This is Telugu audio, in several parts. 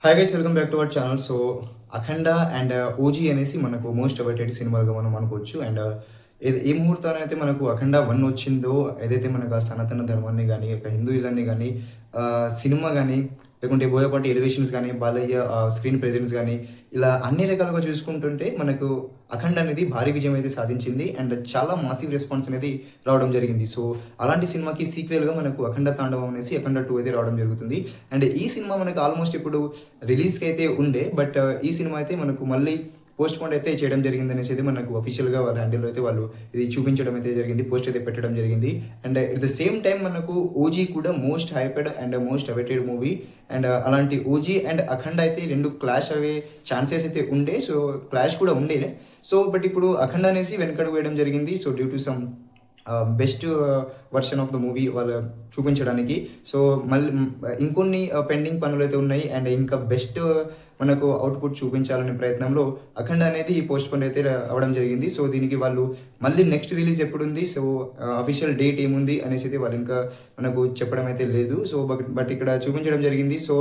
Hi guys, welcome back to our channel. So Akhanda and OG అనేసి మనకు మోస్ట్ అవైటెడ్ సినిమాలుగా మనం అనుకోవచ్చు. అండ్ ఏ ముహూర్తాన్ని అయితే మనకు అఖండ 1 వచ్చిందో, ఏదైతే మనకు ఆ సనాతన ధర్మాన్ని కానీ, హిందూయిజాన్ని కానీ, సినిమా కానీ, లేకుంటే బోయపాటి ఎలివేషన్స్ కానీ, బాలయ్య స్క్రీన్ ప్రెజెన్స్ కానీ, ఇలా అన్ని రకాలుగా చూసుకుంటుంటే మనకు అఖండ అనేది భారీ విజయం అయితే సాధించింది. అండ్ చాలా మాసివ్ రెస్పాన్స్ అనేది రావడం జరిగింది. సో అలాంటి సినిమాకి సీక్వెల్గా మనకు అఖండ తాండవం అనేసి అఖండ 2 అయితే రావడం జరుగుతుంది. అండ్ ఈ సినిమా మనకు ఆల్మోస్ట్ ఇప్పుడు రిలీజ్కి అయితే ఉండే, బట్ ఈ సినిమా అయితే మనకు మళ్ళీ పోస్ట్ పోన్ అయితే చేయడం జరిగింది అనేసి అయితే మనకు అఫీషియల్గా వాళ్ళ హ్యాండిల్లో అయితే వాళ్ళు ఇది చూపించడం అయితే జరిగింది, పోస్ట్ అయితే పెట్టడం జరిగింది. And at the same time మనకు ఓజీ కూడా most hyped and most awaited movie. And అలాంటి ఓజీ అండ్ అఖండ అయితే రెండు క్లాష్ అయ్యే ఛాన్సెస్ అయితే ఉండే, సో క్లాష్ కూడా ఉండే. సో బట్ ఇప్పుడు అఖండ అనేసి వెనకడుగు వేయడం జరిగింది. So due to some best version of the movie వాళ్ళు చూపించడానికి. సో మళ్ళీ ఇంకొన్ని పెండింగ్ పనులు అయితే ఉన్నాయి. అండ్ ఇంకా బెస్ట్ మనకు అవుట్పుట్ చూపించాలనే ప్రయత్నంలో అఖండ అనేది పోస్ట్ పోన్ అయితే అవ్వడం జరిగింది. సో దీనికి వాళ్ళు మళ్ళీ నెక్స్ట్ రిలీజ్ ఎప్పుడు ఉంది, సో అఫీషియల్ డేట్ ఏముంది అనేసి అయితే వాళ్ళు ఇంకా మనకు చెప్పడం అయితే లేదు. సో బట్ ఇక్కడ చూపించడం జరిగింది. సో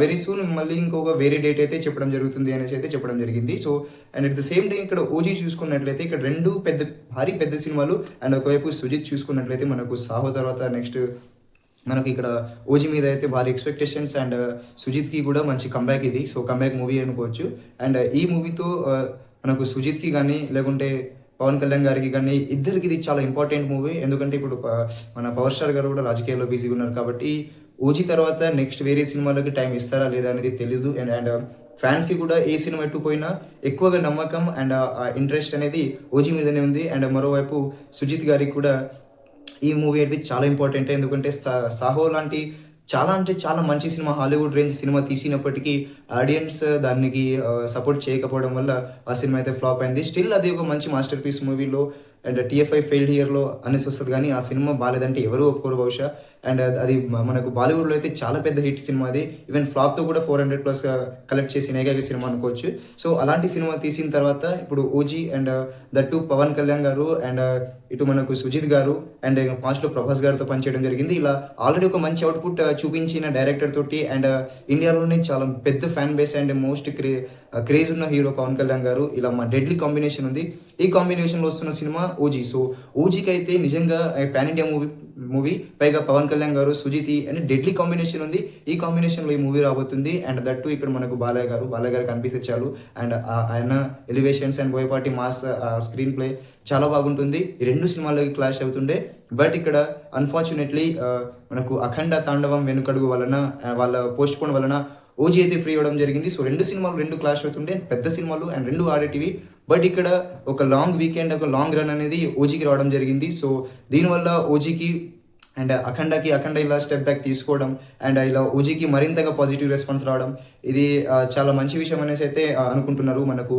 వెరీ సూన్ మళ్ళీ ఇంకొక వేరే డేట్ అయితే చెప్పడం జరుగుతుంది అనేసి అయితే చెప్పడం జరిగింది. So and at the same time ఇక్కడ ఓజీ చూసుకున్నట్లయితే ఇక్కడ రెండు భారీ పెద్ద సినిమాలు. అండ్ ఒకవైపు సుజిత్ చూసుకున్నట్లయితే మనకు సాహో తర్వాత నెక్స్ట్ మనకి ఇక్కడ ఓజీ మీద అయితే భారీ ఎక్స్పెక్టేషన్స్. అండ్ సుజిత్కి కూడా మంచి కంబ్యాక్ ఇది. సో కంబ్యాక్ మూవీ అనుకోవచ్చు. అండ్ ఈ మూవీతో మనకు సుజిత్కి కానీ, లేకుంటే పవన్ కళ్యాణ్ గారికి కానీ, ఇద్దరికి ఇది చాలా ఇంపార్టెంట్ మూవీ. ఎందుకంటే ఇప్పుడు మన పవర్ స్టార్ గారు కూడా రాజకీయాల్లో బిజీగా ఉన్నారు కాబట్టి ఓజీ తర్వాత నెక్స్ట్ వేరే సినిమాలకి టైం ఇస్తారా లేదా అనేది తెలియదు. అండ్ ఫ్యాన్స్కి కూడా ఏ సినిమా ఎట్టుపోయినా ఎక్కువగా నమ్మకం అండ్ ఇంట్రెస్ట్ అనేది ఓజీ మీదనే ఉంది. అండ్ మరోవైపు సుజిత్ గారికి కూడా ఈ మూవీ అనేది చాలా ఇంపార్టెంట్. ఎందుకంటే సాహో లాంటి చాలా మంచి సినిమా, హాలీవుడ్ రేంజ్ సినిమా తీసినప్పటికీ ఆడియన్స్ దానికి సపోర్ట్ చేయకపోవడం వల్ల ఆ సినిమా అయితే ఫ్లాప్ అయింది. స్టిల్ అది ఒక మంచి మాస్టర్ పీస్ మూవీలో. అండ్ TFI ఫెయిల్డ్ ఇయర్లో అనేసి వస్తుంది, కానీ ఆ సినిమా బాగాలేదంటే ఎవరు ఒప్పుకోరు బహుశా. అండ్ అది మనకు బాలీవుడ్లో అయితే చాలా పెద్ద హిట్ సినిమా అది. ఈవెన్ ఫ్లాప్తో కూడా 400+ కలెక్ట్ చేసిన ఏకైక సినిమా అనుకోవచ్చు. సో అలాంటి సినిమా తీసిన తర్వాత ఇప్పుడు OG and that Pawan Kalyan garu and ఇటు మనకు సుజిత్ గారు అండ్ పాస్ట్లో ప్రభాస్ గారితో పనిచేయడం జరిగింది. ఇలా ఆల్రెడీ ఒక మంచి అవుట్పుట్ చూపించిన డైరెక్టర్ తోటి అండ్ ఇండియాలోనే చాలా పెద్ద fan base and most craze ఉన్న హీరో పవన్ కళ్యాణ్ గారు. ఇలా మా డెడ్లీ కాంబినేషన్ ఉంది. ఈ కాంబినేషన్లో వస్తున్న సినిమా ఓజీ. సో ఓజీకి అయితే నిజంగా పాన్ ఇండియా మూవీ పైగా పవన్ కళ్యాణ్ గారు, సుజిత్ అండ్ డెడ్లీ కాంబినేషన్ ఉంది. ఈ కాంబినేషన్లో ఈ మూవీ రాబోతుంది. అండ్ దట్టు ఇక్కడ మనకు బాలయ్య గారు కనిపిస్తే చాలు. అండ్ ఆయన elevations and Boyapati mass screen play చాలా బాగుంటుంది. ఈ రెండు సినిమాలకి క్లాష్ అవుతుండే, బట్ ఇక్కడ అన్ఫార్చునేట్లీ మనకు అఖండ తాండవం వెనుకడుగు వలన వాళ్ళ పోస్ట్ పోన్ వలన ఓజీ అయితే ఫ్రీ అవ్వడం జరిగింది. సో రెండు సినిమాలు రెండు క్లాష్ అవుతుండే, పెద్ద సినిమాలు అండ్ రెండు ఆడేటివి. బట్ ఇక్కడ ఒక లాంగ్ వీకెండ్, ఒక లాంగ్ రన్ అనేది ఓజీకి రావడం జరిగింది. సో దీనివల్ల ఓజీకి అండ్ అఖండ ఇలా స్టెప్ బ్యాక్ తీసుకోవడం అండ్ ఇలా ఓజీకి మరింతగా పాజిటివ్ రెస్పాన్స్ రావడం, ఇది చాలా మంచి విషయం అనేసి అయితే అనుకుంటున్నారు మనకు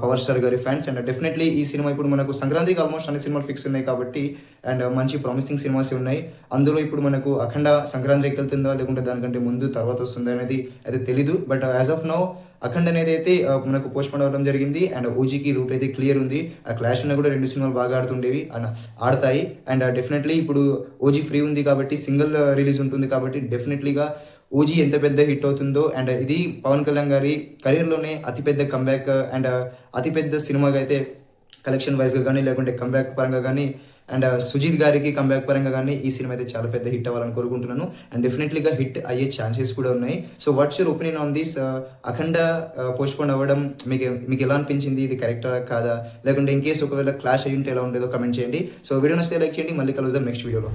పవర్ స్టార్ గారి ఫ్యాన్స్. అండ్ డెఫినెట్లీ ఈ సినిమా ఇప్పుడు మనకు సంక్రాంతికి ఆల్మోస్ట్ అన్ని సినిమాలు ఫిక్స్ ఉన్నాయి కాబట్టి అండ్ మంచి ప్రామిసింగ్ సినిమాస్ ఉన్నాయి. అందులో ఇప్పుడు మనకు అఖండ సంక్రాంతికి వెళ్తుందా లేకుంటే దానికంటే ముందు తర్వాత వస్తుందా అనేది అయితే తెలీదు. బట్ యాజ్ ఆఫ్ నౌ అఖండ అనేది అయితే మనకు పోస్ట్ పోన్ అవ్వడం జరిగింది. అండ్ ఓజీకి రూట్ అయితే క్లియర్ ఉంది. ఆ క్లాష్ ఉన్న కూడా రెండు సినిమాలు బాగా ఆడుతుండేవి, ఆడతాయి. అండ్ డెఫినెట్లీ ఇప్పుడు ఓజీ ఫ్రీ ఉంది కాబట్టి సింగిల్ రిలీజ్ ఉంటుంది కాబట్టి డెఫినెట్లీగా ఓజీ ఎంత పెద్ద హిట్ అవుతుందో. అండ్ ఇది పవన్ కళ్యాణ్ గారి కెరీర్లోనే అతిపెద్ద కంబ్యాక్ అండ్ అతిపెద్ద సినిమాగా అయితే కలెక్షన్ వైజ్గా కానీ, లేకుంటే కంబ్యాక్ పరంగా కానీ, అండ్ సుజిత్ గారికి కంబ్యాక్ పరంగా కానీ ఈ సినిమా అయితే చాలా పెద్ద హిట్ అవ్వాలని కోరుకుంటున్నాను. అండ్ డెఫినెట్లీగా హిట్ అయ్యే ఛాన్సెస్ కూడా ఉన్నాయి. So what's your opinion on this? Akhanda post phone అవ్వడం మీకు ఎలా అనిపించింది? ఇది కరెక్టా కాదా? లేకుంటే ఇన్ కేసు ఒకవేళ క్లాష్ అయ్యి ఉంటే ఎలా ఉండేదో కమెంట్ చేయండి. సో వీడియో నచ్చితే లైక్ చేయండి. మళ్ళీ కలుద్దాం నెక్స్ట్ వీడియోలో.